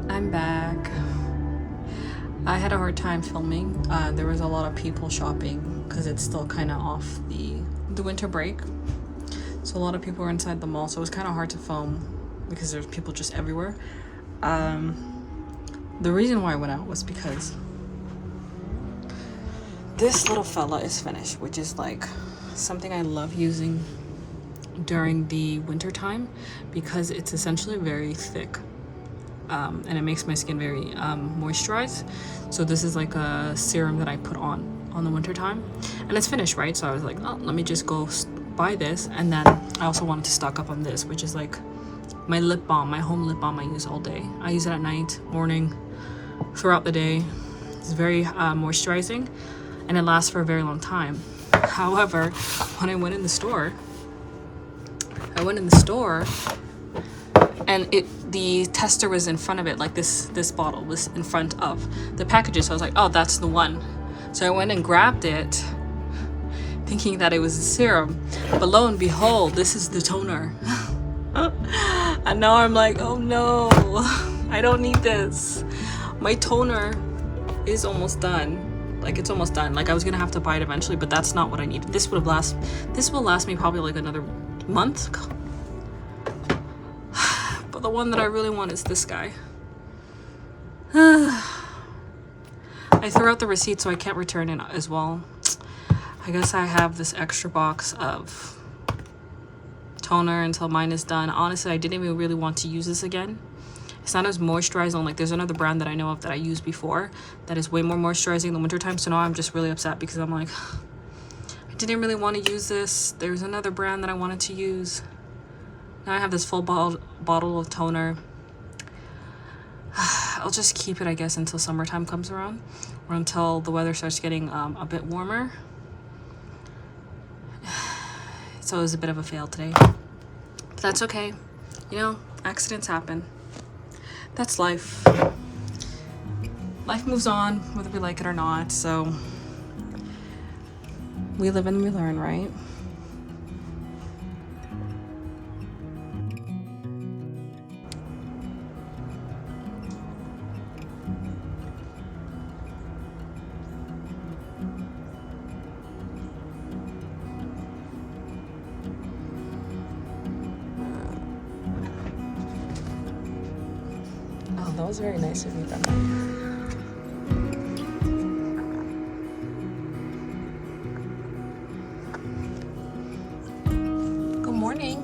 I'm back. I had a hard time filming. There was a lot of people shopping because it's still kind of off the winter break. So a lot of people were inside the mall, so it was kind of hard to film because there's people just everywhere. The reason why I went out was because this little fella is finished, which is like something I love using during the winter time because it's essentially very thick. And it makes my skin very moisturized. So this is like a serum that I put on the winter time, and it's finished, right? So I was like, oh, let me just go buy this. And then I also wanted to stock up on this, which is like my lip balm, my home lip balm I use all day. I use it at night, morning, throughout the day. It's very moisturizing, and it lasts for a very long time. However, when I went in the store, and the tester was in front of it, like this bottle was in front of the packages. So I was like, oh, that's the one. So I went and grabbed it thinking that it was a serum, but lo and behold, this is the toner. And now I'm like, oh no, I don't need this. My toner is almost done. Like, it's almost done. Like, I was gonna have to buy it eventually, but that's not what I needed. This will last me probably like another month. But the one that I really want is this guy. I threw out the receipt, so I can't return it as well. I guess I have this extra box of toner until mine is done. Honestly, I didn't even really want to use this again. It's not as moisturizing. Like, there's another brand that I know of that I used before that is way more moisturizing in the wintertime. So now I'm just really upset because I'm like, I didn't really want to use this. There's another brand that I wanted to use. Now I have this full bottle of toner. I'll just keep it, I guess, until summertime comes around, or until the weather starts getting a bit warmer. So it was a bit of a fail today, but that's okay. You know, accidents happen. That's life. Life moves on, whether we like it or not. So we live and we learn, right? That was very nice of you, Brenda. Good morning.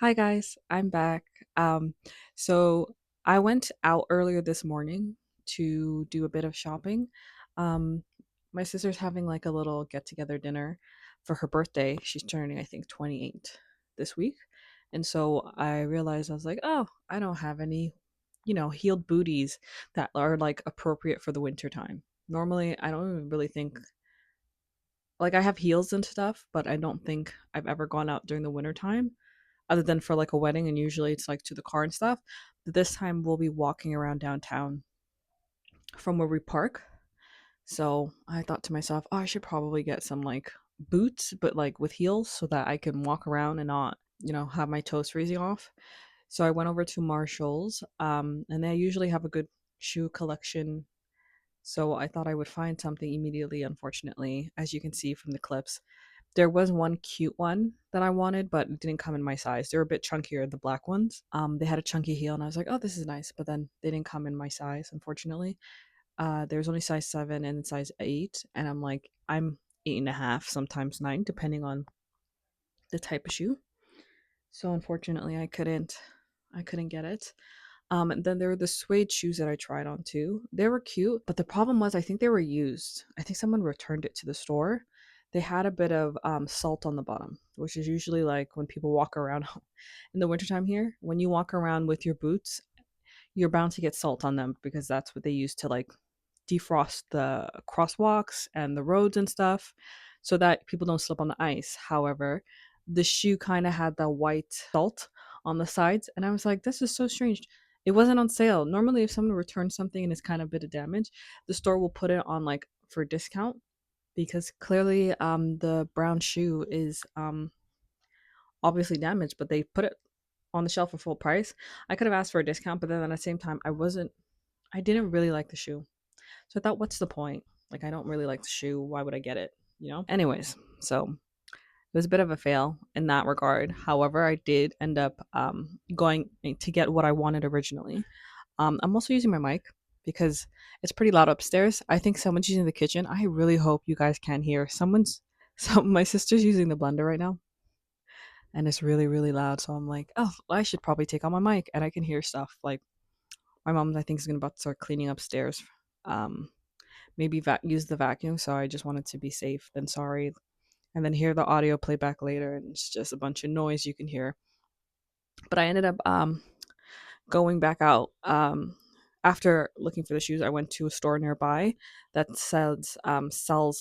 Hi guys, I'm back. So I went out earlier this morning to do a bit of shopping. Um, my sister's having like a little get together dinner for her birthday. She's turning, I think, 28 this week. And so I realized I was like, oh, I don't have any, heeled booties that are like appropriate for the winter time. Normally, I don't even really think like I have heels and stuff, but I don't think I've ever gone out during the winter time other than for like a wedding, and usually it's like to the car and stuff. This time we'll be walking around downtown from where we park. So I thought to myself, oh, I should probably get some like boots, but like with heels so that I can walk around and not, have my toes freezing off. So I went over to Marshall's, and they usually have a good shoe collection. So I thought I would find something immediately. Unfortunately, as you can see from the clips, there was one cute one that I wanted, but it didn't come in my size. They were a bit chunkier, the black ones. They had a chunky heel, and I was like, "Oh, this is nice," but then they didn't come in my size, unfortunately. There's only size 7 and size 8, and I'm like, I'm 8.5, sometimes 9, depending on the type of shoe. So unfortunately, I couldn't get it. And then there were the suede shoes that I tried on too. They were cute, but the problem was I think they were used. I think someone returned it to the store. They had a bit of salt on the bottom, which is usually like when people walk around in the wintertime here. When you walk around with your boots, you're bound to get salt on them because that's what they use to like defrost the crosswalks and the roads and stuff so that people don't slip on the ice. However, the shoe kind of had the white salt on the sides, and I was like, this is so strange. It wasn't on sale. Normally, if someone returns something and it's kind of a bit of damage, the store will put it on like for discount because clearly the brown shoe is obviously damaged, but they put it on the shelf for full price. I could have asked for a discount, but then at the same time, I didn't really like the shoe. So I thought, what's the point? Like, I don't really like the shoe. Why would I get it? Anyways, so it was a bit of a fail in that regard. However, I did end up going to get what I wanted originally. I'm also using my mic because it's pretty loud upstairs. I think someone's using the kitchen. I really hope you guys can hear. My sister's using the blender right now, and it's really, really loud. So I'm like, oh, I should probably take on my mic, and I can hear stuff. Like my mom, I think, is gonna about to start cleaning upstairs. Um, Maybe use the vacuum. So I just wanted to be safe than sorry, and then hear the audio playback later, and it's just a bunch of noise you can hear. But I ended up going back out. After looking for the shoes, I went to a store nearby that sells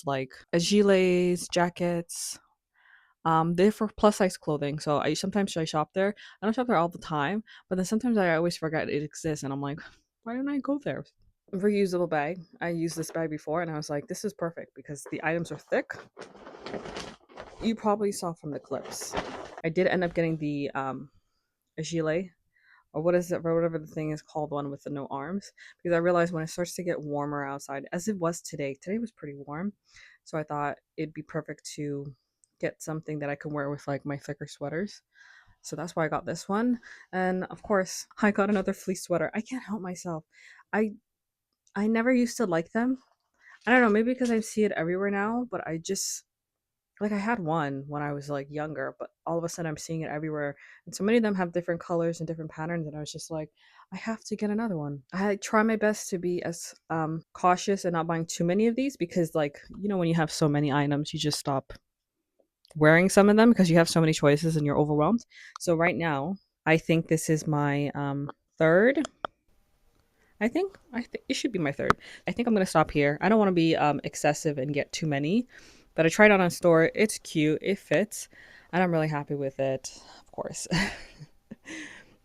like gilets, jackets. They're for plus size clothing, so I shop there. I don't shop there all the time, but then sometimes I always forget it exists, and I'm like, why don't I go there? Reusable bag. I used this bag before, and I was like, this is perfect because the items are thick. You probably saw from the clips. I did end up getting the a gilet, or what is it, or whatever the thing is called, one with the no arms, because I realized when it starts to get warmer outside, as it was today. Today was pretty warm, so I thought it'd be perfect to get something that I can wear with like my thicker sweaters. So that's why I got this one, and of course I got another fleece sweater. I can't help myself. I I never used to like them. I don't know, maybe because I see it everywhere now, but I just like I had one when I was like younger, but all of a sudden I'm seeing it everywhere. And so many of them have different colors and different patterns, and I was just like, I have to get another one. I try my best to be as cautious and not buying too many of these because like, when you have so many items, you just stop wearing some of them because you have so many choices and you're overwhelmed. So right now, I think this is my third. I think it should be my third. I think I'm gonna stop here. I don't want to be excessive and get too many, but I tried it on store. It's cute. It fits, and I'm really happy with it. Of course.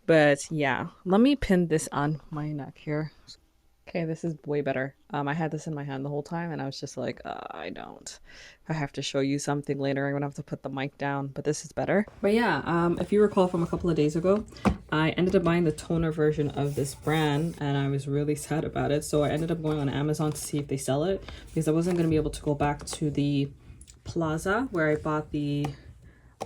But yeah, let me pin this on my neck here. Okay, this is way better. I had this in my hand the whole time, and I was just like, I don't. If I have to show you something later, I'm gonna have to put the mic down, but this is better. But yeah, if you recall from a couple of days ago, I ended up buying the toner version of this brand, and I was really sad about it. So I ended up going on Amazon to see if they sell it, because I wasn't gonna be able to go back to the plaza where I bought the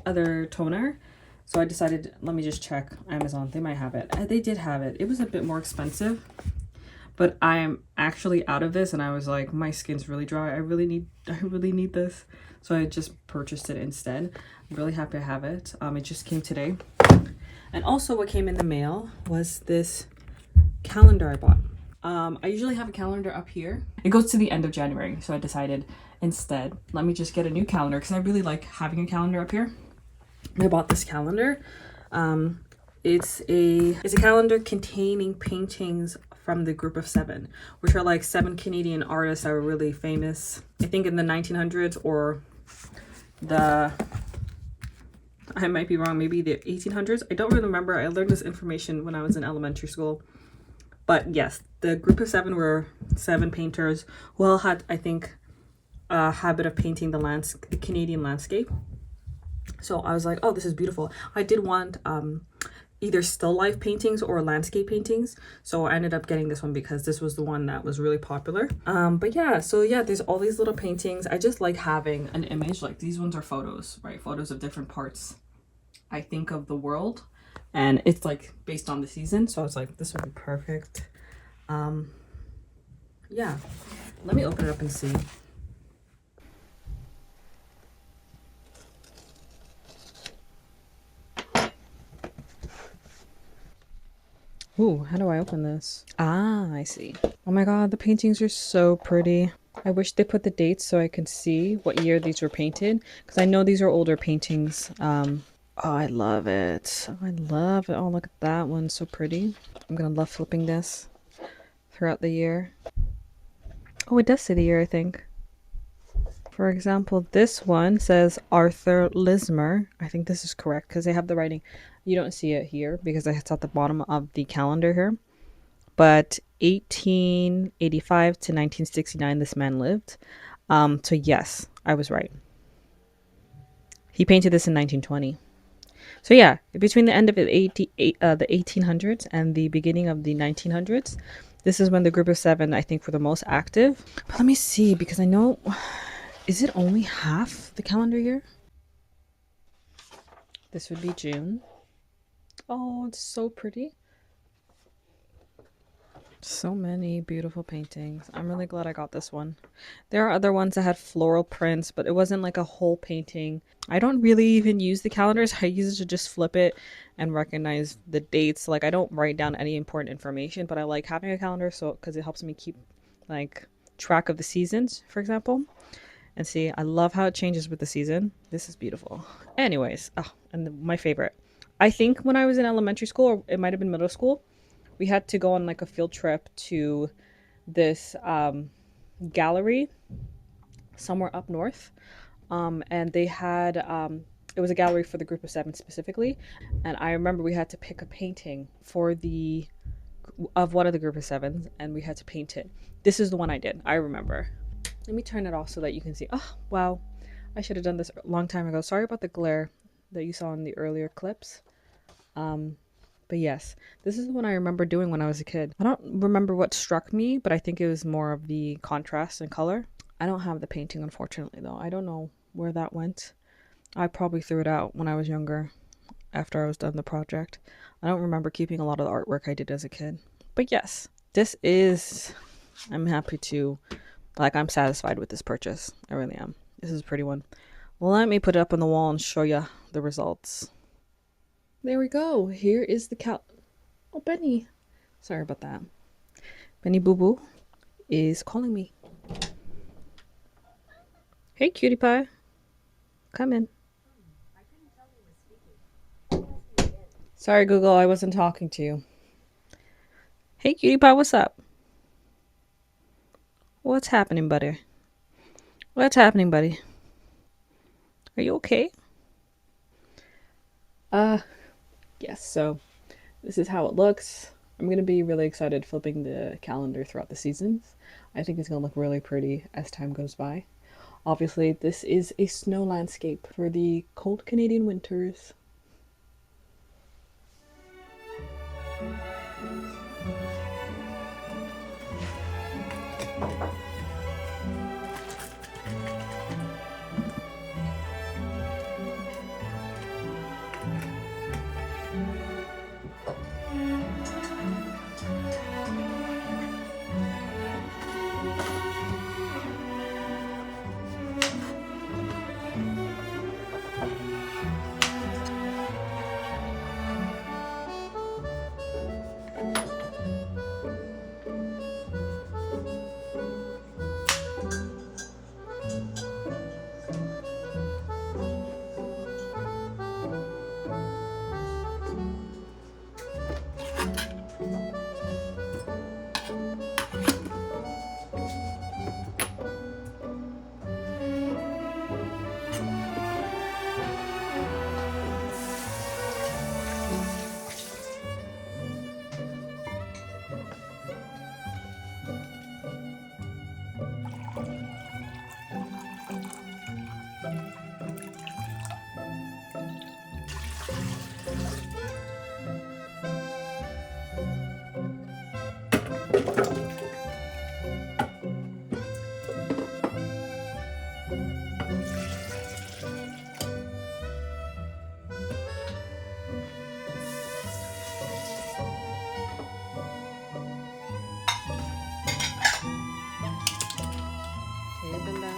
other toner. So I decided, let me just check Amazon. They might have it. They did have it. It was a bit more expensive, but I am actually out of this, and I was like, my skin's really dry. I really need this. So I just purchased it instead. I'm really happy I have it. It just came today. And also what came in the mail was this calendar I bought. I usually have a calendar up here. It goes to the end of January, so I decided instead, let me just get a new calendar because I really like having a calendar up here. I bought this calendar. It's a calendar containing paintings from the Group of Seven, which are like 7 Canadian artists that were really famous, I think in the 1900s or I might be wrong, maybe the 1800s. I don't really remember. I learned this information when I was in elementary school. But yes, the Group of Seven were 7 painters who all had, I think, a habit of painting the Canadian landscape. So I was like, oh, this is beautiful. I did want either still life paintings or landscape paintings. So I ended up getting this one because this was the one that was really popular. But yeah, so yeah, there's all these little paintings. I just like having an image. Like these ones are photos, right? Photos of different parts, I think, of the world. And it's like based on the season. So I was like, this would be perfect. Yeah, let me open it up and see. Ooh, how do I open this? Ah, I see. Oh my god, the paintings are so pretty. I wish they put the dates so I could see what year these were painted, because I know these are older paintings. Oh, I love it. I love it. Oh, look at that one. So pretty. I'm gonna love flipping this throughout the year. Oh, it does say the year, I think. For example, this one says Arthur Lismer. I think this is correct because they have the writing. You don't see it here because it's at the bottom of the calendar here. But 1885 to 1969, this man lived. So yes, I was right. He painted this in 1920. So yeah, between the end of the 1800s and the beginning of the 1900s, this is when the Group of Seven, I think, were the most active. But let me see, because I know, is it only half the calendar year? This would be June. Oh, it's so pretty. So many beautiful paintings. I'm really glad I got this one. There are other ones that had floral prints, but it wasn't like a whole painting. I don't really even use the calendars. I use it to just flip it and recognize the dates. Like I don't write down any important information, but I like having a calendar so because it helps me keep like track of the seasons, for example. And see, I love how it changes with the season. This is beautiful. Anyways, oh, and my favorite. I think when I was in elementary school, or it might have been middle school, we had to go on like a field trip to this gallery somewhere up north. And they had, it was a gallery for the Group of Seven specifically. And I remember we had to pick a painting of one of the Group of Sevens, and we had to paint it. This is the one I did. I remember. Let me turn it off so that you can see. Oh, wow. I should have done this a long time ago. Sorry about the glare that you saw in the earlier clips. But yes, this is the one I remember doing when I was a kid. I don't remember what struck me, but I think it was more of the contrast and color. I don't have the painting, unfortunately, though. I don't know where that went. I probably threw it out when I was younger, after I was done the project. I don't remember keeping a lot of the artwork I did as a kid. But yes, I'm happy to, I'm satisfied with this purchase. I really am. This is a pretty one. Let me put it up on the wall and show you the results. There we go. Here is the Oh, Benny. Sorry about that. Benny Boo Boo is calling me. Hey, cutie pie. Come in. Sorry, Google. I wasn't talking to you. Hey, cutie pie. What's up? What's happening, buddy? What's happening, buddy? Are you okay? Yes, so this is how it looks. I'm going to be really excited flipping the calendar throughout the seasons. I think it's going to look really pretty as time goes by. Obviously, this is a snow landscape for the cold Canadian winters. Okay, bend down.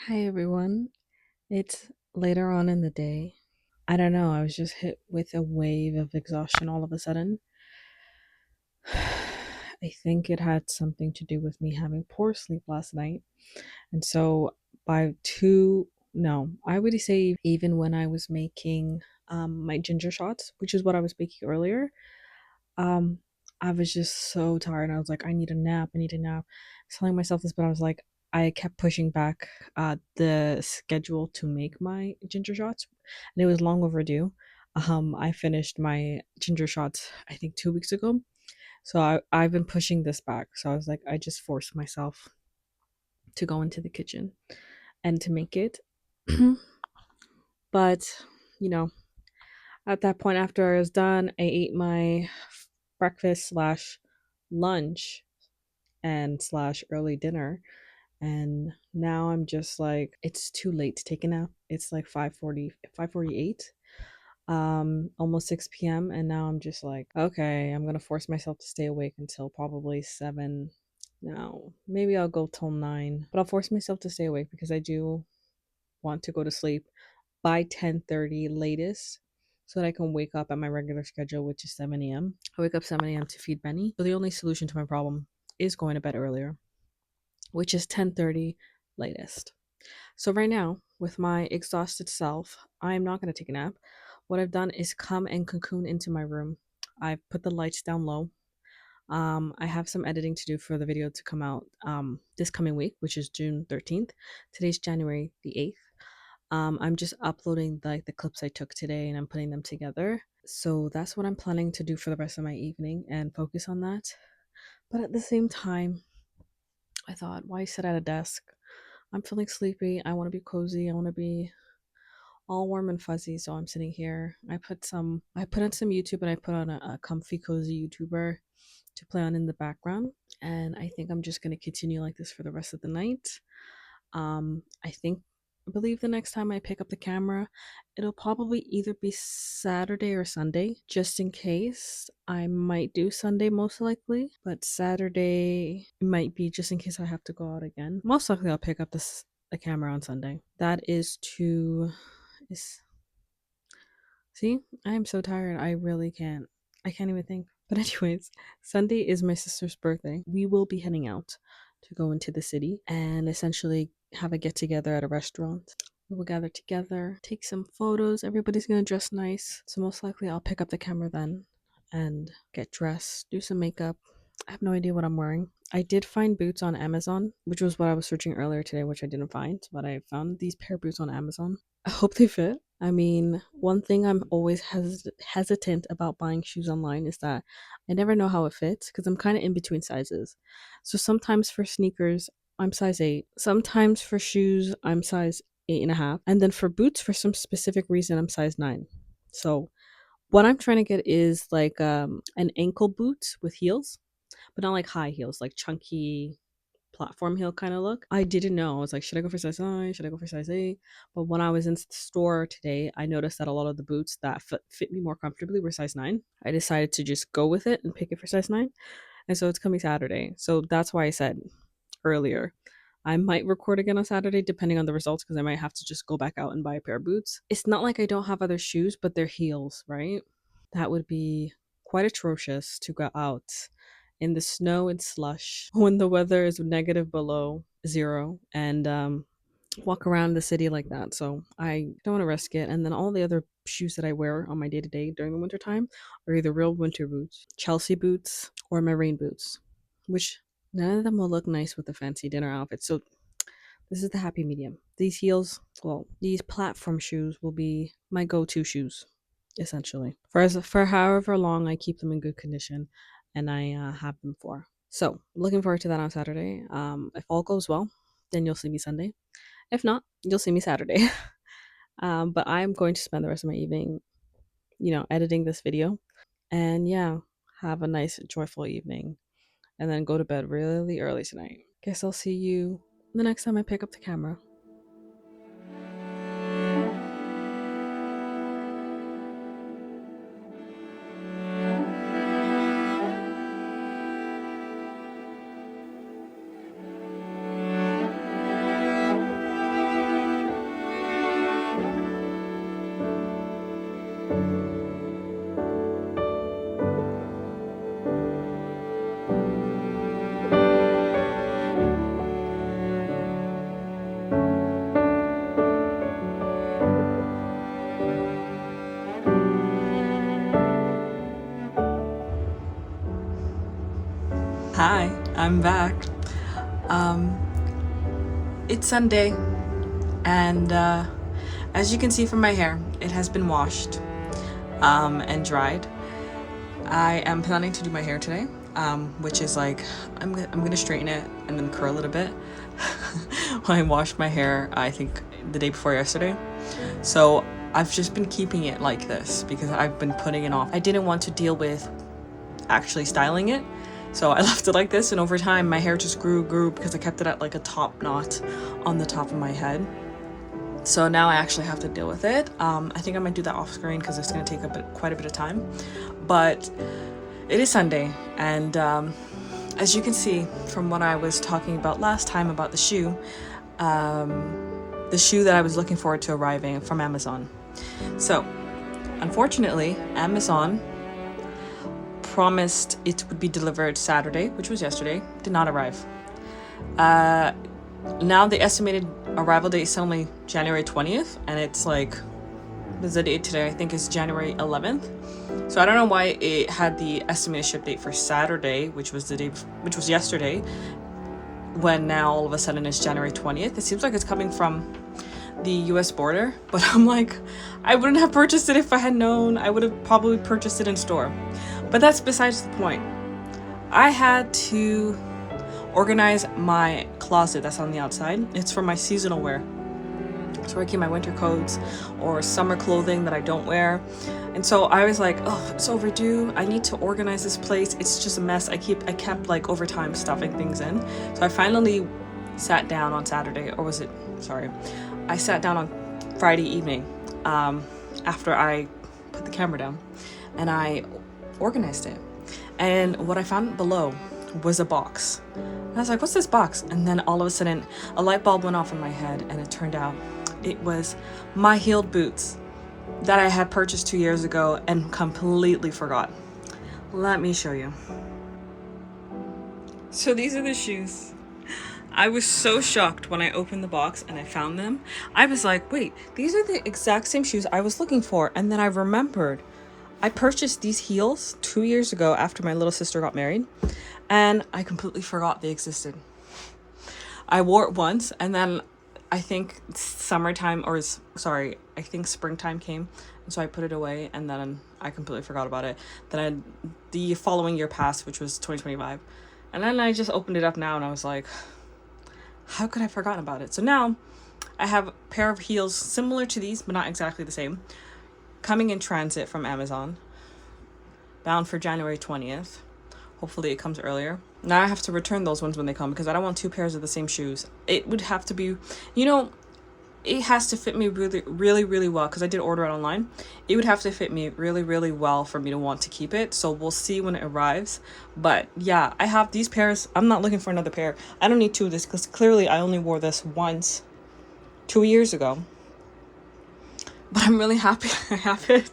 Hi everyone. It's later on in the day. I don't know, I was just hit with a wave of exhaustion all of a sudden. I think it had something to do with me having poor sleep last night. And so by two, no, I would say even when I was making my ginger shots, which is what I was making earlier, um, I was just so tired. I was like, I need a nap. I need a nap. I was telling myself this, but I was like, I kept pushing back the schedule to make my ginger shots, and it was long overdue. I finished my ginger shots, I think 2 weeks ago. So I've been pushing this back. So I was like, I just forced myself to go into the kitchen and to make it. But, you know, at that point, after I was done, I ate my breakfast slash lunch and slash early dinner. And now I'm just like, it's too late to take a nap. It's like 5:40, 5:48, almost 6 p.m. And now I'm just like, okay, I'm gonna force myself to stay awake until probably 7. No, maybe I'll go till 9, but I'll force myself to stay awake because I do want to go to sleep by 10:30 latest so that I can wake up at my regular schedule, which is 7 a.m. I wake up 7 a.m. to feed Benny. So the only solution to my problem is going to bed earlier, which is 10:30 latest. So right now, with my exhausted self, I'm not going to take a nap. What I've done is come and cocoon into my room. I've put the lights down low. I have some editing to do for the video to come out this coming week, which is June 13th. Today's January the 8th. I'm just uploading like the clips I took today and I'm putting them together. So that's what I'm planning to do for the rest of my evening and focus on that. But at the same time, I thought, why sit at a desk? I'm feeling sleepy. I want to be cozy. I want to be all warm and fuzzy. So I'm sitting here. I put on some YouTube and I put on a comfy, cozy YouTuber to play on in the background. And I think I'm just going to continue like this for the rest of the night. I believe the next time I pick up the camera, it'll probably either be Saturday or Sunday, just in case. I might do Sunday most likely, but Saturday might be just in case I have to go out again. Most likely I'll pick up the camera on Sunday. That is to is See, I am so tired. I really can't. I can't even think. But anyways, Sunday is my sister's birthday. We will be heading out to go into the city and essentially have a get together at a restaurant. We will gather together, take some photos. Everybody's gonna dress nice. So most likely I'll pick up the camera then and get dressed, do some makeup. I have no idea what I'm wearing. I did find boots on Amazon, which was what I was searching earlier today, which I didn't find, but I found these pair of boots on Amazon. I hope they fit. I mean, one thing I'm always hesitant about buying shoes online is that I never know how it fits because I'm kind of in between sizes. So sometimes for sneakers, I'm size 8. Sometimes for shoes, I'm size 8.5. And then for boots, for some specific reason, I'm size 9. So what I'm trying to get is like an ankle boot with heels, but not like high heels, like chunky platform heel kind of look. I didn't know. I was like, should I go for size 9? Should I go for size 8? But when I was in the store today, I noticed that a lot of the boots that fit me more comfortably were size 9. I decided to just go with it and pick it for size 9. And so it's coming Saturday. So that's why I said earlier, I might record again on Saturday depending on the results, because I might have to just go back out and buy a pair of boots. It's not like I don't have other shoes, but they're heels, right? That would be quite atrocious to go out in the snow and slush when the weather is negative below 0 and walk around the city like that. So I don't want to risk it. And then all the other shoes that I wear on my day-to-day during the winter time are either real winter boots, Chelsea boots, or my rain boots, which none of them will look nice with a fancy dinner outfit. So this is the happy medium. These heels, well, these platform shoes will be my go-to shoes, essentially. For however long I keep them in good condition and I have them for. So looking forward to that on Saturday. If all goes well, then you'll see me Sunday. If not, you'll see me Saturday. But I'm going to spend the rest of my evening, editing this video. And yeah, have a nice, joyful evening. And then go to bed really early tonight. Guess I'll see you the next time I pick up the camera. Hi, I'm back. It's Sunday, and as you can see from my hair, it has been washed and dried. I am planning to do my hair today, which is like I'm gonna straighten it and then curl it a bit. When I washed my hair, I think the day before yesterday, so I've just been keeping it like this because I've been putting it off. I didn't want to deal with actually styling it, so I left it like this, and over time my hair just grew because I kept it at like a top knot on the top of my head. So now I actually have to deal with it. I think I'm gonna do that off screen because it's gonna take quite a bit of time. But it is Sunday, and as you can see from what I was talking about last time about the shoe that I was looking forward to arriving from Amazon. So unfortunately, Amazon promised it would be delivered Saturday, which was yesterday, did not arrive. Now the estimated arrival date is only January 20th, and it's like, what's the date today? I think it's January 11th. So I don't know why it had the estimated ship date for Saturday, which was yesterday, when now all of a sudden it's January 20th. It seems like it's coming from the US border, but I'm like, I wouldn't have purchased it if I had known. I would have probably purchased it in store. But that's besides the point. I had to organize my closet that's on the outside. It's for my seasonal wear. So I keep my winter coats or summer clothing that I don't wear. And so I was like, oh, it's overdue. I need to organize this place. It's just a mess. I kept like over time stuffing things in. So I finally sat down on Saturday, or was it, sorry. I sat down on Friday evening after I put the camera down, and I organized it. And what I found below was a box. And I was like, what's this box? And then all of a sudden a light bulb went off in my head, and it turned out it was my heeled boots that I had purchased 2 years ago and completely forgot. Let me show you. So these are the shoes. I was so shocked when I opened the box and I found them. I was like, wait, these are the exact same shoes I was looking for. And then I remembered I purchased these heels 2 years ago after my little sister got married, and I completely forgot they existed. I wore it once, and then I think springtime came, and so I put it away, and then I completely forgot about it. Then the following year passed, which was 2025, and then I just opened it up now, and I was like, how could I have forgotten about it? So now I have a pair of heels similar to these, but not exactly the same, coming in transit from Amazon, bound for January 20th. Hopefully it comes earlier. Now I have to return those ones when they come because I don't want 2 pairs of the same shoes. It would have to be, you know, it has to fit me really, really, really well because I did order it online. It would have to fit me really, really well for me to want to keep it. So we'll see when it arrives. But yeah, I have these pairs. I'm not looking for another pair. I don't need 2 of this because clearly I only wore this once 2 years ago. But I'm really happy I have it.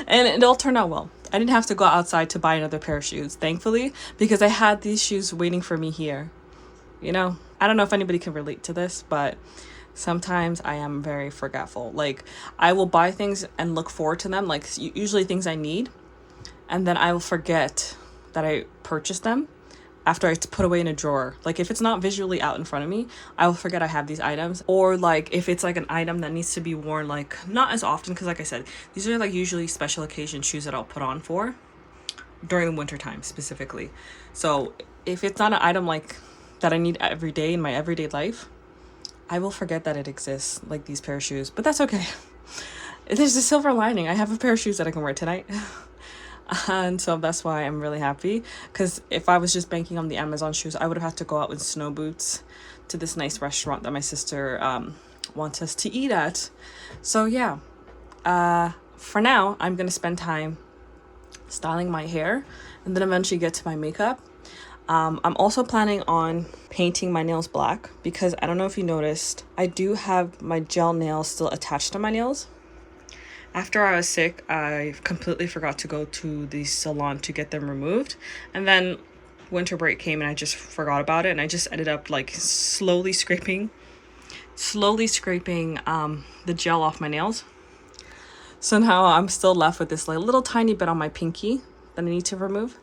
And it all turned out well. I didn't have to go outside to buy another pair of shoes, thankfully, because I had these shoes waiting for me here. You know, I don't know if anybody can relate to this, but sometimes I am very forgetful. Like, I will buy things and look forward to them, like usually things I need, and then I will forget that I purchased them after I put away in a drawer. Like, if it's not visually out in front of me, I will forget I have these items. Or like if it's like an item that needs to be worn, like not as often, because like I said, these are like usually special occasion shoes that I'll put on for during the winter time specifically. So if it's not an item like that I need every day in my everyday life, I will forget that it exists, like these pair of shoes. But that's okay. There's a silver lining. I have a pair of shoes that I can wear tonight. And so that's why I'm really happy, because if I was just banking on the Amazon shoes, I would have had to go out with snow boots to this nice restaurant that my sister wants us to eat at. So yeah, for now, I'm going to spend time styling my hair and then eventually get to my makeup. I'm also planning on painting my nails black because I don't know if you noticed, I do have my gel nails still attached to my nails. After I was sick, I completely forgot to go to the salon to get them removed. And then winter break came and I just forgot about it. And I just ended up like slowly scraping the gel off my nails. So now I'm still left with this like little tiny bit on my pinky that I need to remove.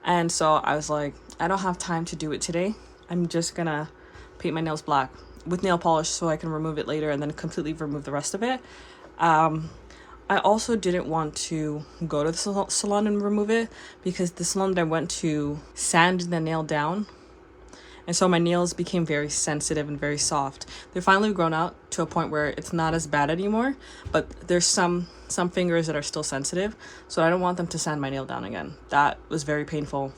And so I was like, I don't have time to do it today. I'm just gonna paint my nails black with nail polish so I can remove it later and then completely remove the rest of it. I also didn't want to go to the salon and remove it because the salon that I went to sanded the nail down. And so my nails became very sensitive and very soft. They're finally grown out to a point where it's not as bad anymore, but there's some fingers that are still sensitive. So I don't want them to sand my nail down again. That was very painful.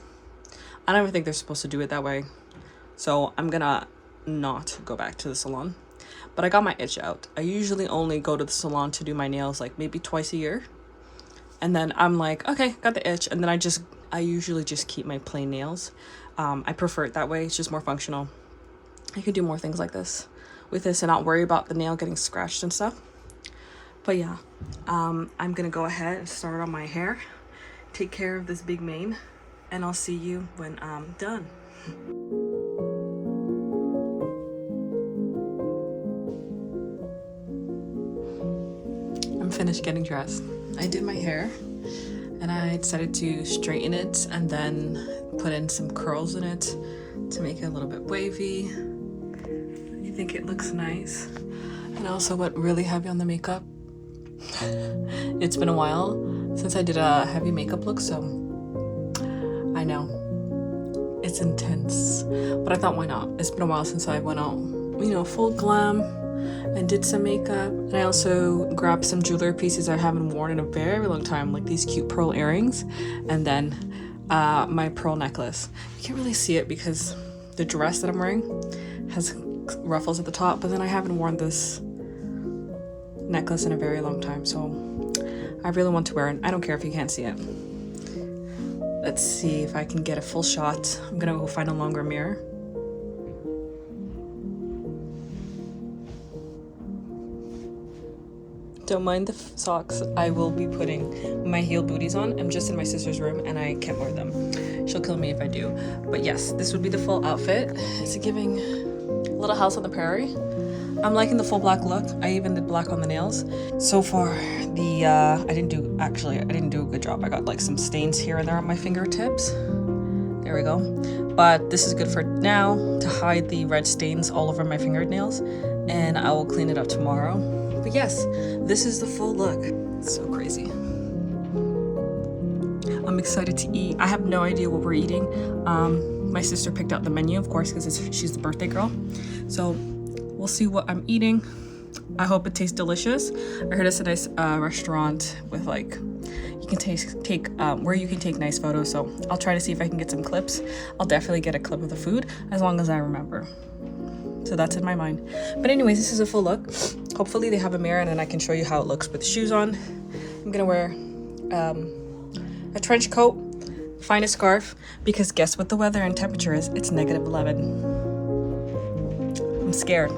I don't even think they're supposed to do it that way. So I'm gonna not go back to the salon. But I got my itch out. I usually only go to the salon to do my nails like maybe twice a year. And then I'm like, okay, got the itch. And then I usually just keep my plain nails. I prefer it that way. It's just more functional. I could do more things like this with this and not worry about the nail getting scratched and stuff. But yeah, I'm gonna go ahead and start on my hair, take care of this big mane, and I'll see you when I'm done. Finished getting dressed. I did my hair and I decided to straighten it and then put in some curls in it to make it a little bit wavy. I think it looks nice. And I also went really heavy on the makeup. It's been a while since I did a heavy makeup look, so I know it's intense, but I thought, why not? It's been a while since I went out, full glam and did some makeup. And I also grabbed some jewelry pieces I haven't worn in a very long time, like these cute pearl earrings, and then my pearl necklace. You can't really see it because the dress that I'm wearing has ruffles at the top, but then I haven't worn this necklace in a very long time, so I really want to wear it. I don't care if you can't see it. Let's see if I can get a full shot. I'm gonna go find a longer mirror. Don't mind the socks. I will be putting my heel booties on. I'm just in my sister's room and I can't wear them. She'll kill me if I do. But yes, this would be the full outfit. It's giving Little House on the Prairie. I'm liking the full black look. I even did black on the nails. So far, I didn't do a good job. I got like some stains here and there on my fingertips. There we go. But this is good for now to hide the red stains all over my fingernails, and I will clean it up tomorrow. But yes, this is the full look. It's so crazy. I'm excited to eat. I have no idea what we're eating. My sister picked out the menu, of course, because she's the birthday girl. So we'll see what I'm eating. I hope it tastes delicious. I heard it's a nice restaurant with like you can take where you can take nice photos. So I'll try to see if I can get some clips. I'll definitely get a clip of the food as long as I remember. So that's in my mind. But anyways, this is a full look. Hopefully they have a mirror and then I can show you how it looks with shoes on. I'm gonna wear a trench coat, find a scarf, because guess what the weather and temperature is? It's -11. I'm scared.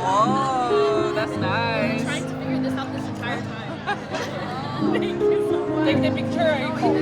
Oh, that's nice. I'm trying to figure this out this entire time. Thank you so much. Take the picture or you call?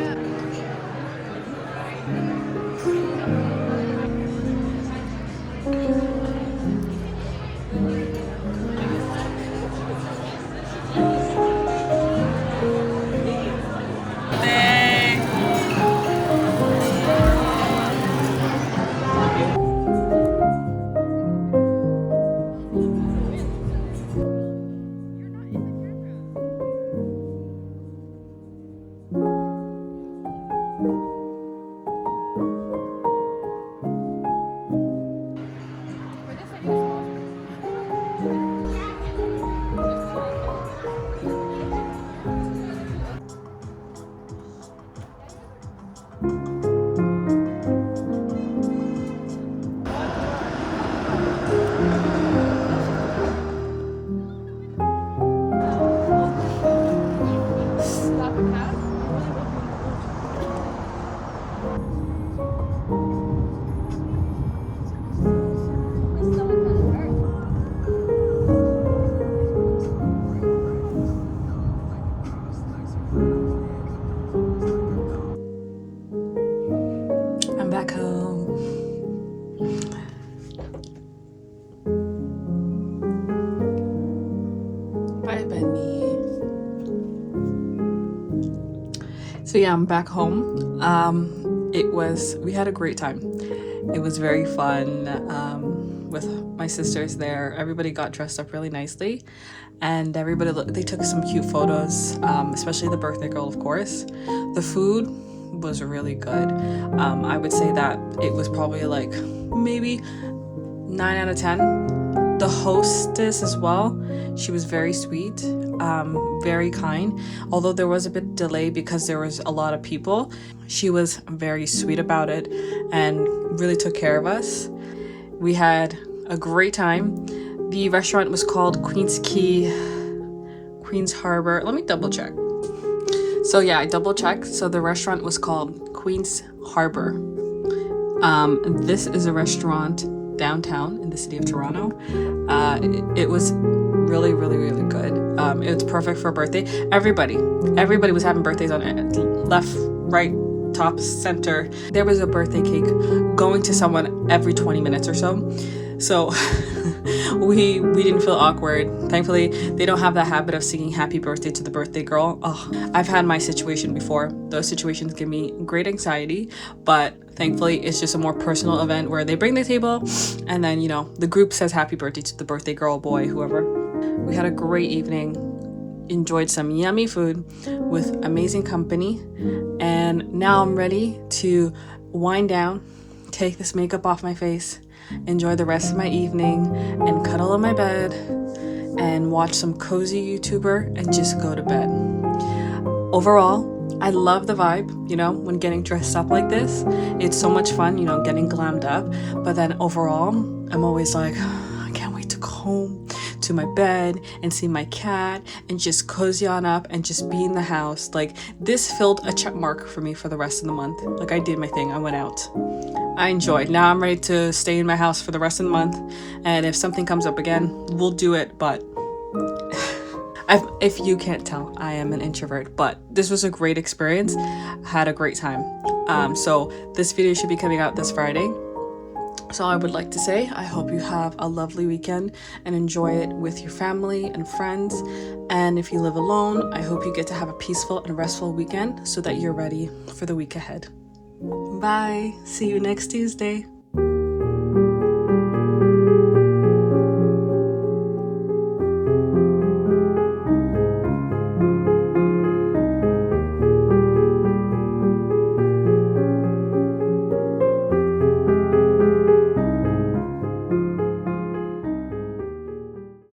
I'm back home. Bye, Benny. So yeah, I'm back home. We had a great time. It was very fun with my sisters there. Everybody got dressed up really nicely, and they took some cute photos, especially the birthday girl, of course. The food was really good. I would say that it was probably like maybe 9 out of 10. The hostess as well, she was very sweet, very kind. Although there was a bit delay because there was a lot of people, she was very sweet about it and really took care of us. We had a great time. The restaurant was called Queen's Harbor. Let me double check. So yeah, I double checked. So the restaurant was called Queen's Harbor. This is a restaurant downtown in the city of Toronto. It was really, really, really good. It was perfect for a birthday. Everybody was having birthdays on it. Left, right, top, center. There was a birthday cake going to someone every 20 minutes or so. So we didn't feel awkward. Thankfully, they don't have that habit of singing happy birthday to the birthday girl. Oh, I've had my situation before. Those situations give me great anxiety, but thankfully it's just a more personal event where they bring the table and then, the group says happy birthday to the birthday girl, boy, whoever. We had a great evening, enjoyed some yummy food with amazing company, and now I'm ready to wind down, take this makeup off my face, enjoy the rest of my evening, and cuddle in my bed and watch some cozy YouTuber and just go to bed. Overall, I love the vibe, when getting dressed up like this. It's so much fun, getting glammed up. But then overall, I'm always like, I can't wait to go home to my bed and see my cat and just cozy on up and just be in the house. Like, this filled a check mark for me for the rest of the month. Like, I did my thing. I went out. I enjoyed. Now I'm ready to stay in my house for the rest of the month. And if something comes up again, we'll do it. But if you can't tell, I am an introvert, but this was a great experience. I had a great time. So this video should be coming out this Friday. So I would like to say, I hope you have a lovely weekend and enjoy it with your family and friends. And if you live alone, I hope you get to have a peaceful and restful weekend so that you're ready for the week ahead. Bye. See you next Tuesday.